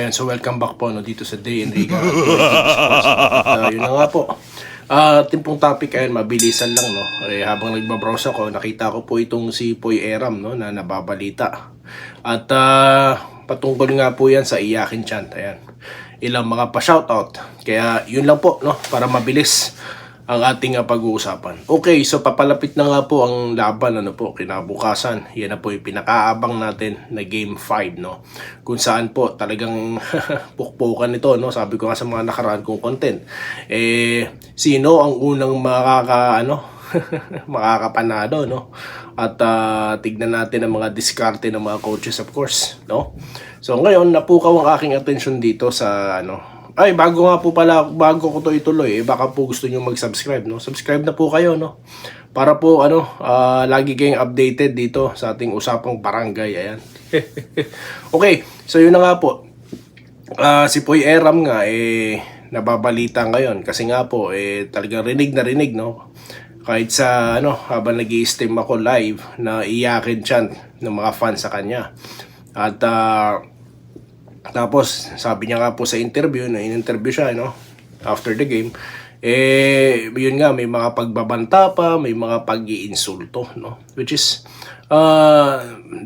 Ayan, so welcome back po no, dito sa Day and Riga. Yun na nga po. Timpong topic ayan, mabilisan lang no. Habang nagbabrowse ako, nakita ko po itong si Poy Eram no, na nababalita. At patungkol nga po yan sa Iyakin Chant. Ayan. Ilang mga pa-shoutout. Kaya yun lang po no, para mabilis ang ating pag-uusapan. Okay, so papalapit na nga po ang laban ano po kinabukasan. Yan na po yung pinakaabang natin na Game 5 no. Kung saan po talagang pukpukan ito no. Sabi ko nga sa mga nakaraan kong content. Sino ang unang makakapanalo no. At tignan natin ang mga diskarte ng mga coaches of course no. So ngayon napukaw ang aking attention dito sa bago ko to ituloy, baka po gusto niyo mag-subscribe, no? Subscribe na po kayo, no? Para po, lagi kayong updated dito sa ating usapang barangay, ayan. Okay, so yun na nga po. Si Poy Eram nga, nababalita ngayon. Kasi nga po, talagang rinig na rinig, no? Kahit sa, habang nag-i-stream ako live, na Iyakin Chant ng mga fans sa kanya. At, tapos, sabi niya nga po sa interview, na in-interview siya, after the game, yun nga, may mga pagbabanta pa, may mga pag-iinsulto, no? Which is,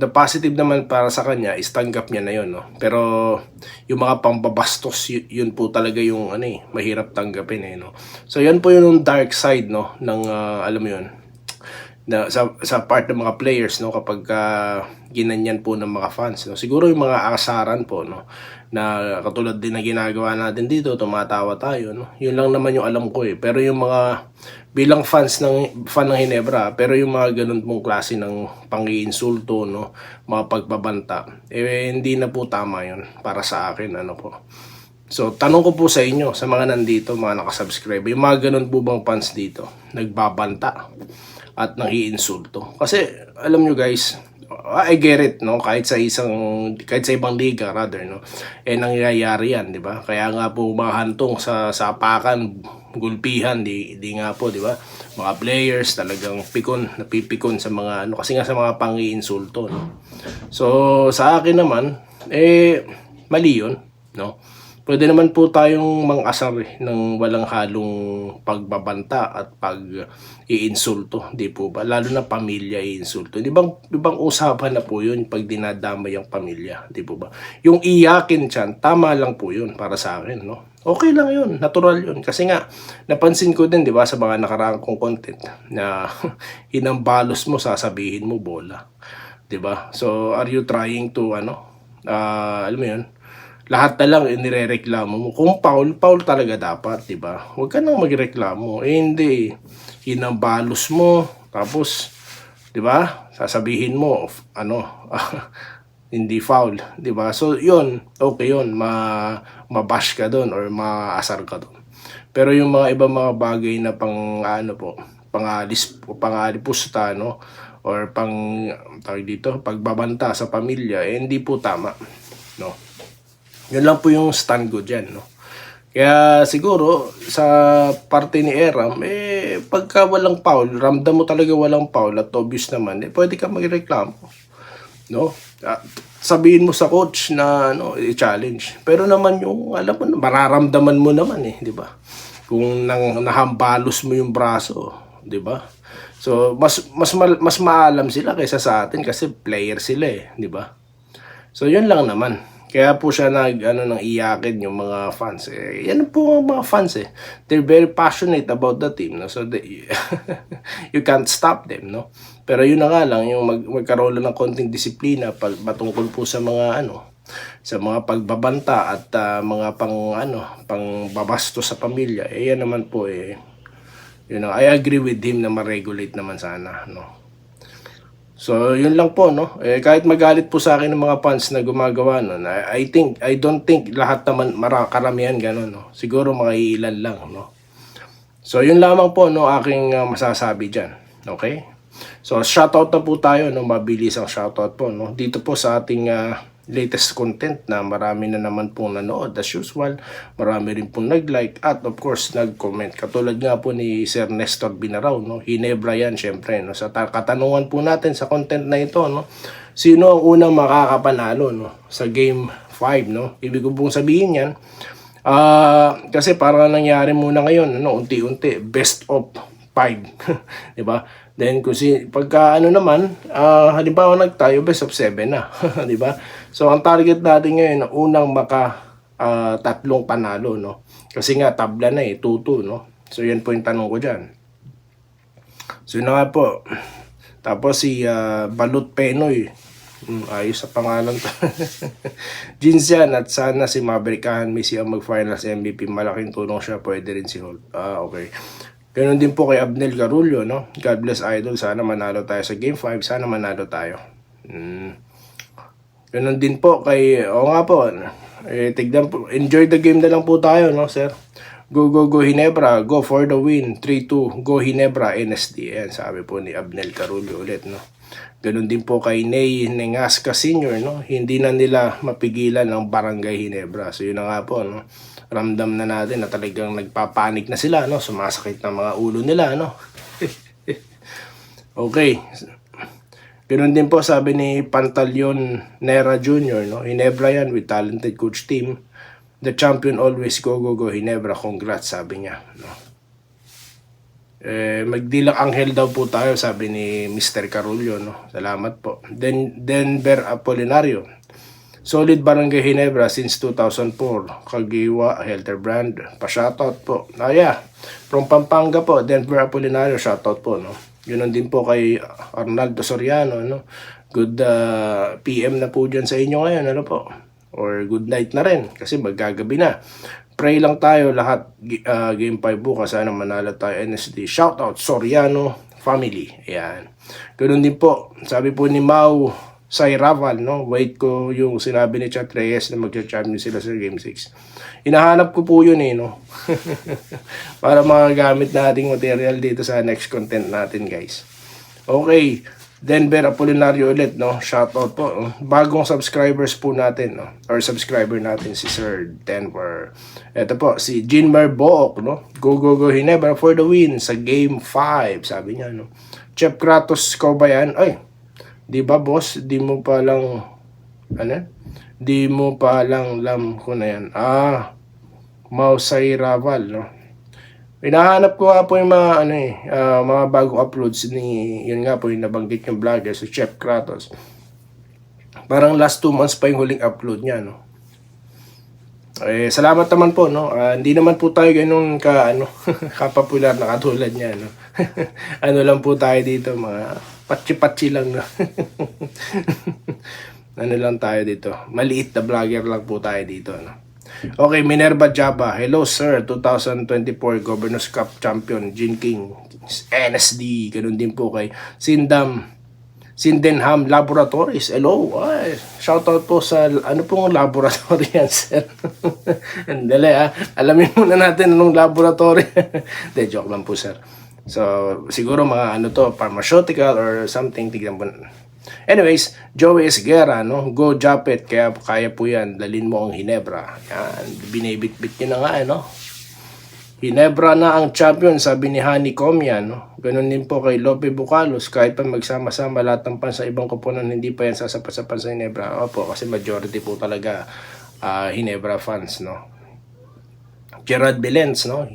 the positive naman para sa kanya is tanggap niya na yun, no? Pero, yung mga pambabastos, yun po talaga yung, mahirap tanggapin, no? So, yun po yung dark side, no? Ng, alam mo yun, na sa part ng mga players no kapag ginanyan po ng mga fans no, siguro yung mga asaran po no na katulad din na ginagawa natin dito, tumatawa tayo no, yun lang naman yung alam ko pero yung mga bilang fan ng Ginebra, pero yung mga ganun pong klase ng pang-iinsulto no, mga pagbabanta hindi na po tama yun para sa akin po. So, tanong ko po sa inyo, sa mga nandito, mga nakasubscribe, yung mga ganun po bang fans dito, nagbabanta at nang-iinsulto? Kasi, alam nyo guys, I get it, no? Kahit sa ibang liga, rather, no? Nangyayari yan, di ba? Kaya nga po, mahantong sa sapakan, gulpihan, di nga po, di ba? Mga players talagang napipikon sa mga, kasi nga sa mga pang-iinsulto, no? So, sa akin naman, mali yun, no? Pwede naman po tayong mang-asar ng walang halong pagbabanta at pag-iinsulto, di po ba? Lalo na pamilya iinsulto. Ibang usapan na po yun pag dinadamay ang pamilya, di po ba? Yung Iyakin Chant, tama lang po yun para sa akin, no? Okay lang yun, natural yun. Kasi nga, napansin ko din, di ba, sa mga nakaraang kong content na hinambalos mo, sasabihin mo bola. Di ba? So, are you trying to, alam mo yun, lahat na lang inirereklamo mo. Kung foul talaga dapat, di ba? Huwag ka nang magreklamo. Hindi. Hinambalos mo. Tapos, di ba? Sasabihin mo, hindi foul. Di ba? So, yun. Okay yun. Mabash ka doon or maasar ka doon. Pero yung mga ibang mga bagay na pangalipusta, or pagbabanta sa pamilya, hindi po tama. No? Yun lang po yung stand ko dyan, no? Kaya siguro, sa parte ni Eram, pagka walang foul, ramdam mo talaga walang foul at obvious naman, pwede ka magreklamo, no? Sabihin mo sa coach na, i-challenge. Pero naman yung, alam mo, mararamdaman mo naman, di ba? Kung nahambalos mo yung braso, di ba? So, mas maalam sila kaysa sa atin kasi player sila, di ba? So, yun lang naman. Kaya po siya nang iyakin yung mga fans. Yan po ang mga fans They're very passionate about the team, no? So you can't stop them, no? Pero yun na nga lang, yung magkaroon lang ng konting disiplina patungkol po sa mga sa mga pagbabanta at mga pangbabasto sa pamilya. Yan naman po I agree with him na ma-regulate naman sana, no? So, yun lang po, no? Kahit magalit po sa akin ng mga fans na gumagawa, no? I don't think lahat naman, karamihan gano'n, no? Siguro mga ilan lang, no? So, yun lamang po, no? Aking masasabi dyan. Okay? So, shoutout na po tayo, no? Mabilis ang shoutout po, no? Dito po sa ating latest content na marami na naman pong nanood as usual, marami rin pong nag-like at of course nag-comment, katulad nga po ni Sir Nestor Binaraw, no? Ginebra yan syempre, no? Sa katanungan po natin sa content na ito, no? Sino ang unang makakapanalo, no? Sa Game 5, no? Ibig ko pong sabihin yan, kasi parang nangyari muna ngayon, ano, unti-unti, best of 5. 'Di ba? Then pagka ano naman, halimbawa nagtayo best of 7 na, 'di ba? So ang target natin ngayon unang tatlong panalo, no? Kasi nga tabla na 2-2, no? So yan po yung tanong ko diyan. So yun na nga po. Tapos si Balut Penoy, ayos sa pangalan to. Jinsian at sana si Maverick Messi ang mag-finals MVP. Malaking tulong siya. Pwede rin si Holt. Okay. Ganun din po kay Abnel Garullo, no? God bless idol. Sana manalo tayo sa Game 5. Sana manalo tayo. Ganun din po kay... nga po. Tignan po. Enjoy the game na lang po tayo, no, sir? Go, go, go Hinebra. Go for the win. 3-2. Go Hinebra. NSD. Ayan, sabi po ni Abnel Garullo ulit, no? Ganun din po kay Ney Nengasca Sr., no? Hindi na nila mapigilan ang Barangay Hinebra. So yun na nga po, no? Ramdam na natin na talagang nagpapanik na sila, no? Sumasakit na mga ulo nila, no? Okay. Ganun din po sabi ni Pantaleon Nera Jr., no? Hinebra yan with talented coach team. The champion always go, go, go Hinebra. Congrats, sabi niya, no? Magdilang Anghel daw po tayo, sabi ni Mr. Carullo, no? Salamat po. Denver Apolinario. Solid Barangay Hinebra since 2004. Kagiwa, Helterbrand. Pa-shoutout po. Yeah. From Pampanga po, Denver Apolinario, shoutout po, no? Yun din po kay Arnaldo Soriano, no? Good PM na po dyan sa inyo ngayon, ano po? Or good night na rin kasi magagabi na. Pray lang tayo lahat, Game 5 bukas, sana manalo tayo NSD. Shoutout Soriano family. Ayan. Ganun din po, sabi po ni Mau Sairaval, no? Wait ko yung sinabi ni Chat Reyes na magcha-champion sila sa Game 6. Hinahanap ko po yun, no? Para magagamit nating material dito sa next content natin, guys. Okay. Denver Apolinario ulit, no? Shoutout po. Bagong subscribers po natin, no? Or subscriber natin si Sir Denver. Ito po, si Jinmar Book, no? Go, go, go Hinebra for the win sa Game 5, sabi niya, no? Chef Kratos ko ba yan? Ay, di ba boss? Di mo pa lang, ano? Di mo pa lang lam ko na yan. Mausay Raval, no? Hinahanap ko nga po yung mga mga bagong uploads ni, yun nga po yung nabanggit yung vlogger si Chef Kratos. Parang last 2 months pa yung huling upload niya, no? Salamat naman po, no? Hindi naman po tayo ganun kapopular na katulad niya, no? Ano lang po tayo dito, mga patsi-patsi lang, no? Ano lang tayo dito, maliit na vlogger lang po tayo dito, no? Okay, Minerva Jaba. Hello sir, 2024 Governors Cup Champion Jin King NSD. Ganun din po kay Sydenham Laboratories. Hello. Ay, shoutout po sa ano pong laboratory yan, sir. Andali alamin muna natin anong laboratory. De, joke lang po, sir. So, siguro mga pharmaceutical or something. Tignan po. Anyways, Joey Esguerra, no? Go Japet, kaya po yan. Dalin mo ang Hinebra. Yan, binibit-bit nyo na nga, no? Hinebra na ang champion, sabi ni Honeycomb yan, no? Ganun din po kay Lope Bucalos, kahit pa magsama-sama lahat ng pan sa ibang koponan, hindi pa yan sasapat sa pan sa Hinebra. Opo, kasi majority po talaga Hinebra fans, no? Gerard Belens, no?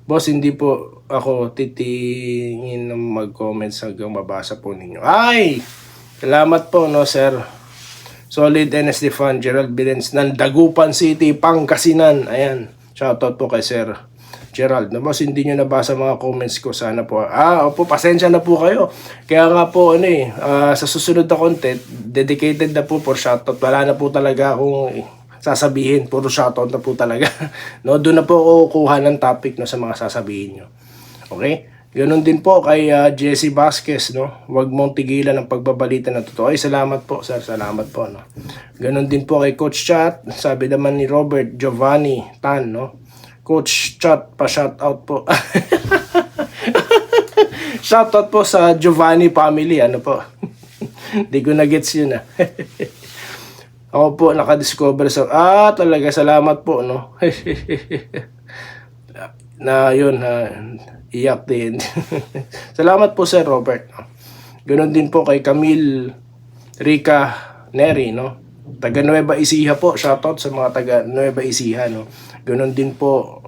Boss, hindi po ako titingin na mag-comments hanggang mabasa po ninyo. Ay! Salamat po, no, sir. Solid NSD fan, Gerald Bilens ng Dagupan City, Pangasinan. Ayan, shoutout po kay Sir Gerald. No, boss, hindi nyo nabasa mga comments ko. Sana po. Opo, pasensya na po kayo. Kaya nga po, sa susunod na content, dedicated na po for shoutout. Wala na po talaga akong sasabihin. Puro shoutout na po talaga. No, doon na po ako kuha ng topic, no, sa mga sasabihin nyo. Okay? Ganun din po kay Jesse Vasquez, no? Huwag mong tigilan ang pagbabalita na totoo. Ay, salamat po, sir. Salamat po, no? Ganun din po kay Coach Chat. Sabi naman ni Robert Giovanni Tan, no? Coach Chat, pa-shoutout po. Shoutout po sa Giovanni family, ano po? Hindi ko na-gets yun, Ako po, nakadiscover sa... talaga, salamat po, no? Na yun, iyak din. Salamat po, Sir Robert. Ganon din po kay Camille Rica Neri, no? Taga Nueva Ecija po, shoutout sa mga taga Nueva Ecija, no. Ganun din po.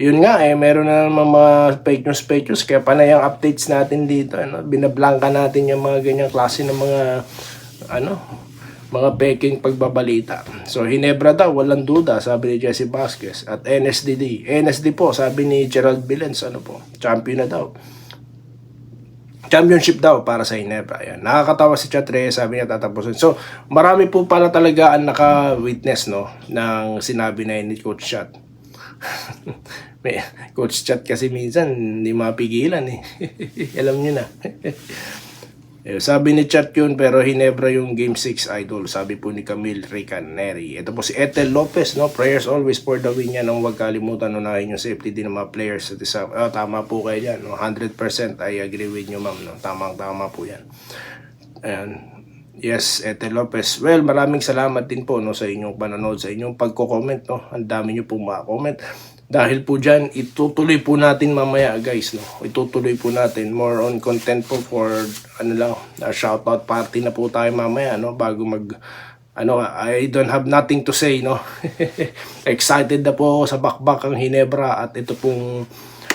Yun nga meron na naman mga fake news, kaya panay ang updates natin dito, ano. Binablangka natin yung mga ganyang klase ng mga mga peking pagbabalita. So Hinebra daw, walang duda, sabi ni Jesse Vasquez. At NSD po, sabi ni Gerald Bilens, champion na daw. Championship daw para sa Hinebra. Ayan. Nakakatawa si Chat Reyes, sabi niya tatapusin. So, marami po pala talaga ang naka-witness, no, ng sinabi na ni Coach Chat. May Coach Chat kasi minsan hindi mapigilan eh. Alam niyo na. Sabi ni Chat yun, pero Hinebra yung Game 6 idol. Sabi po ni Camille Ricaneri. Ito po si Ethel Lopez, no? Prayers always for the win yan. Huwag kalimutan, unahin yung safety din ng mga players. Tama po kayo dyan, no? 100% I agree with you, ma'am, no? Tamang-tama po yan. Ayan. Yes, Ethel Lopez. Well, maraming salamat din po, no, sa inyong panonood, sa inyong pagko-comment, no? Ang dami nyo po mga-comment. Dahil po dyan, itutuloy po natin mamaya, guys, no? Itutuloy po natin more on content po for shoutout party na po tayo mamaya, no? Bago I don't have nothing to say, no? Excited na po ako sa bakbak ang Hinebra at ito pong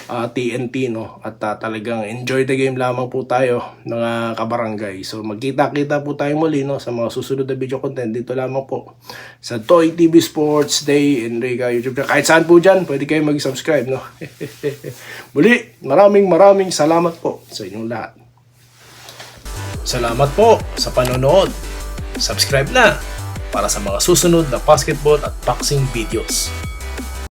TNT, no? At talagang enjoy the game lamang po tayo, mga kabarangay. So magkita-kita po tayo muli, no, sa mga susunod na video content dito lamang po sa Toy TV Sports Day Enrica YouTube. Kahit saan po dyan, pwede kayo mag-subscribe, no? Muli, maraming salamat po sa inyong lahat. Salamat po sa panonood. Subscribe na para sa mga susunod na basketball at boxing videos.